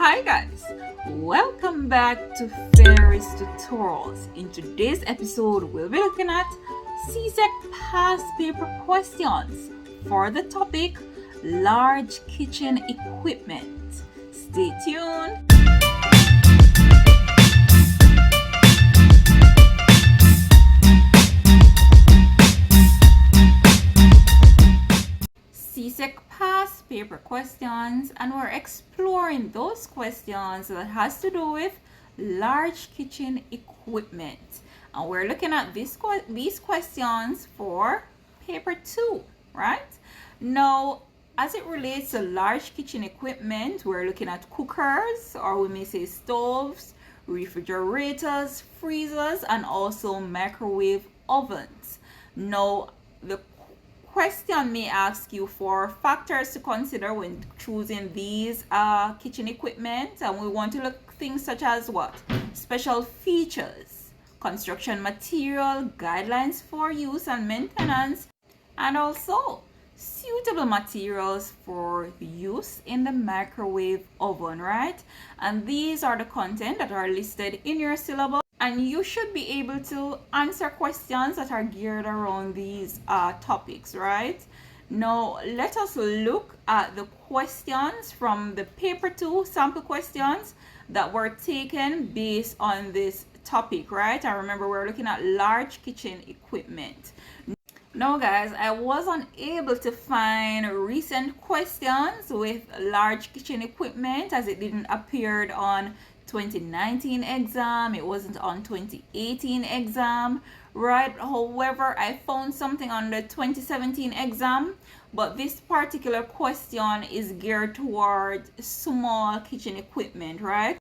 Hi guys, welcome back to Fairies Tutorials. In today's episode, we'll be looking at CSEC past paper questions for the topic large kitchen equipment. Stay tuned. CSEC past paper questions, and we're exploring those questions that has to do with large kitchen equipment, and we're looking at these questions for paper 2, right? Now, as it relates to large kitchen equipment, we're looking at cookers, or we may say stoves, refrigerators, freezers, and also microwave ovens. Now, the question may ask you for factors to consider when choosing these kitchen equipment, and we want to look things such as what? Special features, construction material, guidelines for use and maintenance, and also suitable materials for use in the microwave oven, right? And these are the content that are listed in your syllabus, and you should be able to answer questions that are geared around these topics, right? Now, let us look at the questions from the paper 2 sample questions that were taken based on this topic, right? I remember we're looking at large kitchen equipment. Now guys, I was unable to find recent questions with large kitchen equipment, as it didn't appear on 2019 exam, it wasn't on 2018 exam, right? However, I found something on the 2017 exam, but this particular question is geared toward small kitchen equipment, right?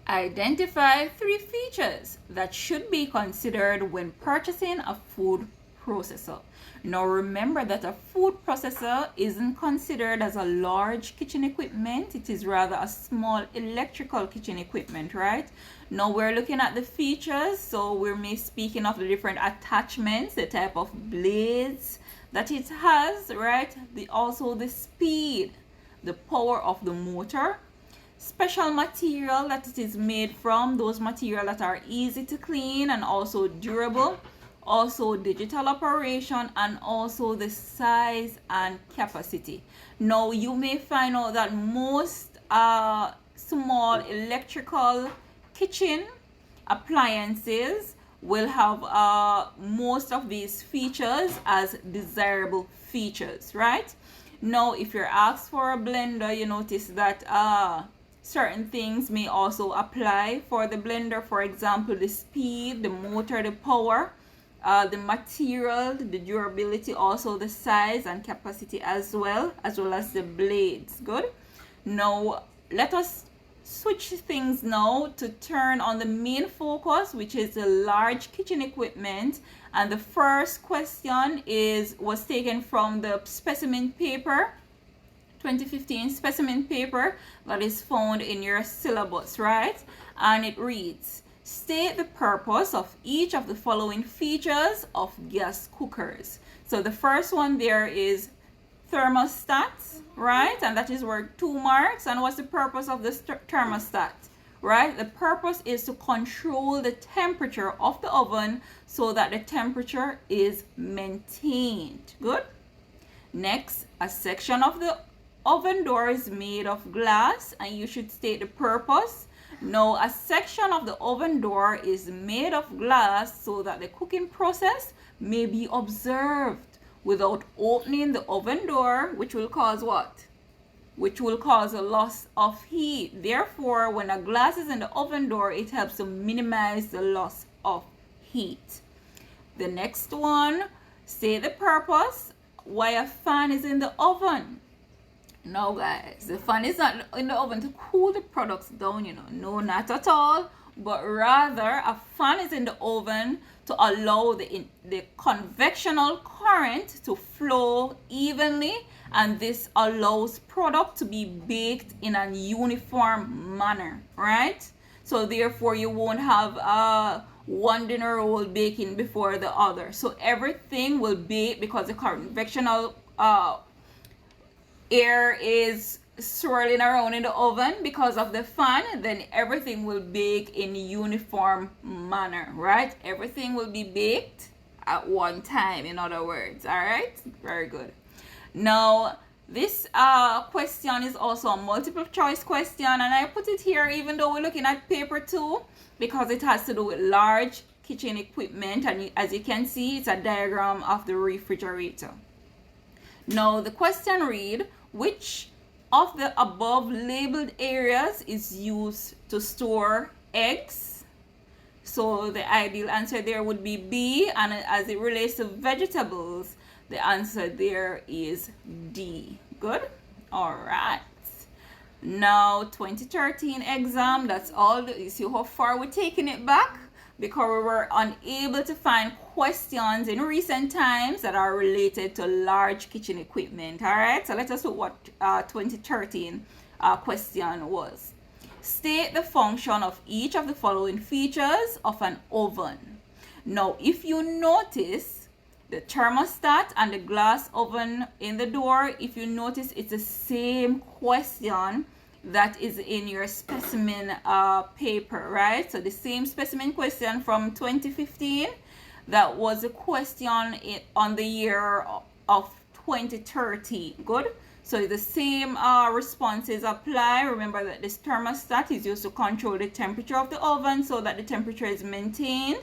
Identify 3 features that should be considered when purchasing a food processor. Now remember that a food processor isn't considered as a large kitchen equipment, it is rather a small electrical kitchen equipment, right? Now we're looking at the features, so we're speaking of the different attachments, the type of blades that it has, right? Also the speed, the power of the motor, special material that it is made from, those materials that are easy to clean and also durable, also digital operation, and also the size and capacity. Now you may find out that most small electrical kitchen appliances will have most of these features as desirable features, right? Now if you're asked for a blender, you notice that certain things may also apply for the blender. For example, the speed, the motor, the power, the material, the durability, also the size and capacity as well as the blades. Good. Now let us switch things now to turn on the main focus, which is the large kitchen equipment. And the first question was taken from the specimen paper, 2015 specimen paper that is found in your syllabus, right? And it reads, state the purpose of each of the following features of gas cookers. So the first one there is thermostats, right? And that is worth 2 marks. And what's the purpose of this thermostat, right? The purpose is to control the temperature of the oven so that the temperature is maintained. Good. Next, a section of the oven door is made of glass, and you should state the purpose. Now, a section of the oven door is made of glass so that the cooking process may be observed without opening the oven door, which will cause what? Which will cause a loss of heat. Therefore, when a glass is in the oven door, it helps to minimize the loss of heat. The next one, say the purpose why a fan is in the oven. No guys, the fan is not in the oven to cool the products down, no, not at all, but rather a fan is in the oven to allow the convectional current to flow evenly, and this allows product to be baked in a uniform manner, right? So therefore you won't have one dinner roll baking before the other, so everything will bake because the convectional air is swirling around in the oven because of the fan, then everything will bake in uniform manner, right? Everything will be baked at one time, in other words. All right, very good. Now this question is also a multiple choice question, and I put it here even though we're looking at paper 2 because it has to do with large kitchen equipment, and as you can see, it's a diagram of the refrigerator. Now the question read, which of the above labeled areas is used to store eggs? So the ideal answer there would be B, and as it relates to vegetables, the answer there is D. Good? All right. Now 2013 exam, that's all. You see how far we're taking it back? Because we were unable to find questions in recent times that are related to large kitchen equipment. All right, so let us look what 2013 question was. State the function of each of the following features of an oven. Now, if you notice the thermostat and the glass oven in the door, if you notice, it's the same question that is in your specimen paper, right? So the same specimen question from 2015, that was a question on the year of 2013. Good. So the same responses apply. Remember that this thermostat is used to control the temperature of the oven so that the temperature is maintained,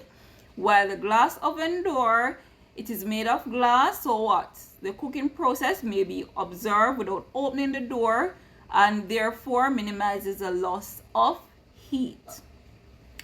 while the glass oven door, it is made of glass, so what? The cooking process may be observed without opening the door, and therefore minimizes the loss of heat.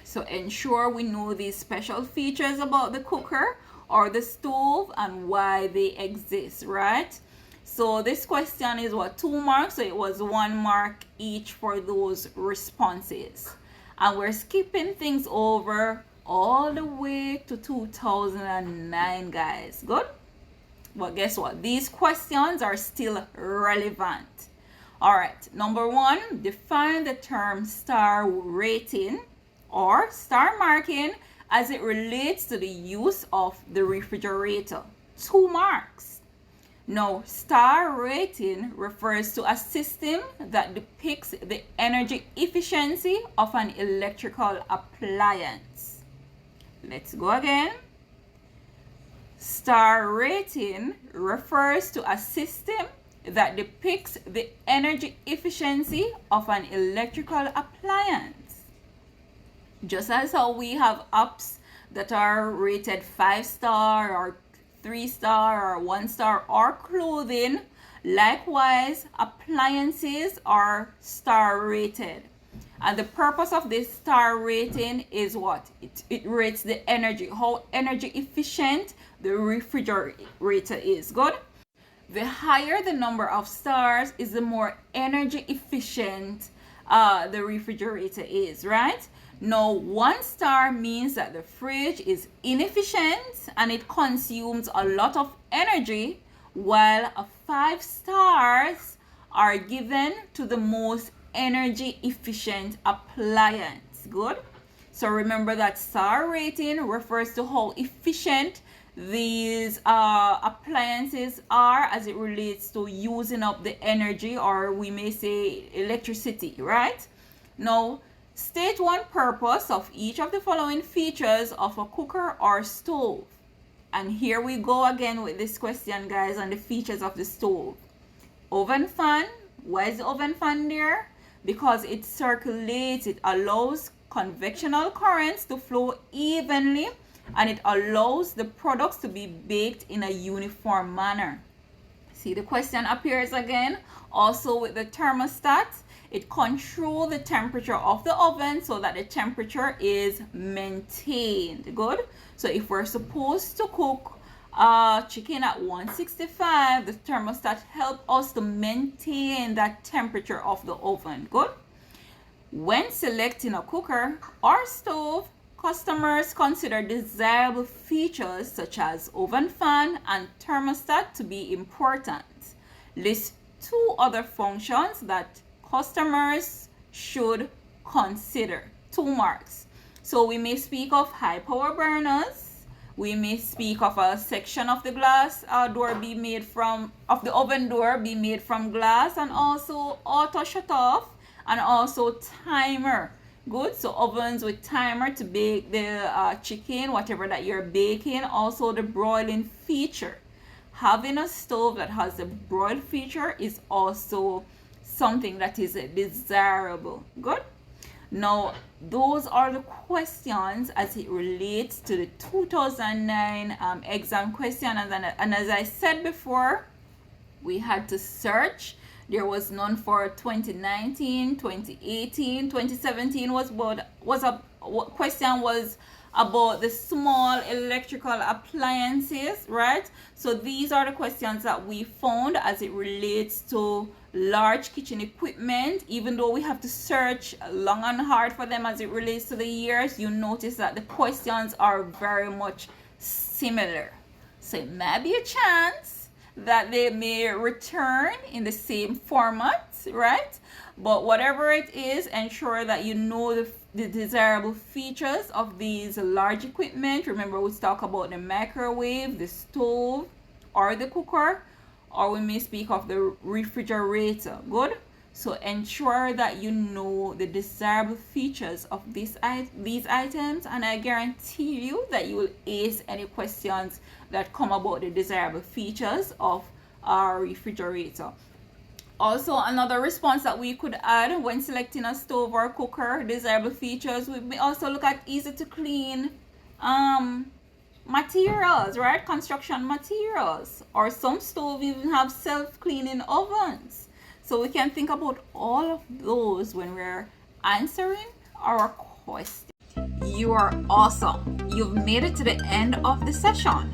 So ensure we know these special features about the cooker or the stove and why they exist, right? So this question is what, 2 marks, so it was 1 mark each for those responses. And we're skipping things over all the way to 2009, guys. Good? But guess what? These questions are still relevant. All right, number 1, define the term star rating or star marking as it relates to the use of the refrigerator. 2 marks. Now, star rating refers to a system that depicts the energy efficiency of an electrical appliance. Let's go again. Star rating refers to a system that depicts the energy efficiency of an electrical appliance. Just as how we have apps that are rated 5-star or 3-star or 1-star, or clothing, likewise appliances are star rated. And the purpose of this star rating is what? It rates the energy, how energy efficient the refrigerator is. Good? The higher the number of stars is the more energy efficient the refrigerator is, right? Now, 1 star means that the fridge is inefficient and it consumes a lot of energy, while 5 stars are given to the most energy efficient appliance. Good? So remember that star rating refers to how efficient these appliances are as it relates to using up the energy, or we may say electricity, right? Now, state one purpose of each of the following features of a cooker or stove. And here we go again with this question, guys, on the features of the stove. Oven fan. Why is the oven fan there? Because it circulates, it allows convectional currents to flow evenly, and it allows the products to be baked in a uniform manner. See, the question appears again. Also with the thermostat, it controls the temperature of the oven so that the temperature is maintained. Good? So if we're supposed to cook chicken at 165, the thermostat helps us to maintain that temperature of the oven. Good? When selecting a cooker or stove, customers consider desirable features such as oven fan and thermostat to be important. List 2 other functions that customers should consider. 2 marks. So we may speak of high power burners, We may speak of a section of the glass door be made from, of the oven door be made from glass, and also auto shut off, and also timer. Good. So ovens with timer to bake the chicken, whatever that you're baking. Also the broiling feature. Having a stove that has the broil feature is also something that is desirable. Good. Now, those are the questions as it relates to the 2009 exam question. And as I said before, we had to search. There was none for 2019, 2018, 2017 was a question was about the small electrical appliances, right? So these are the questions that we found as it relates to large kitchen equipment. Even though we have to search long and hard for them as it relates to the years, you notice that the questions are very much similar. So it might be a chance that they may return in the same format, right? But whatever it is, ensure that you know the desirable features of these large equipment. Remember, we talk about the microwave, the stove, or the cooker, or we may speak of the refrigerator. Good. So ensure that you know the desirable features of these items, and I guarantee you that you will ace any questions that come about the desirable features of our refrigerator. Also, another response that we could add when selecting a stove or cooker desirable features, we may also look at easy to clean materials, right? Construction materials, or some stoves even have self-cleaning ovens. So we can think about all of those when we're answering our question. You are awesome. You've made it to the end of the session.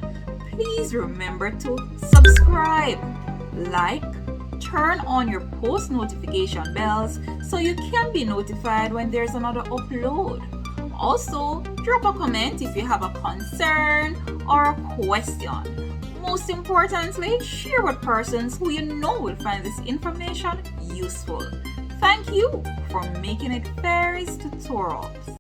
Please remember to subscribe, like, turn on your post notification bells so you can be notified when there's another upload. Also, drop a comment if you have a concern or a question. Most importantly, share with persons who you know will find this information useful. Thank you for making it Fairies Tutorials.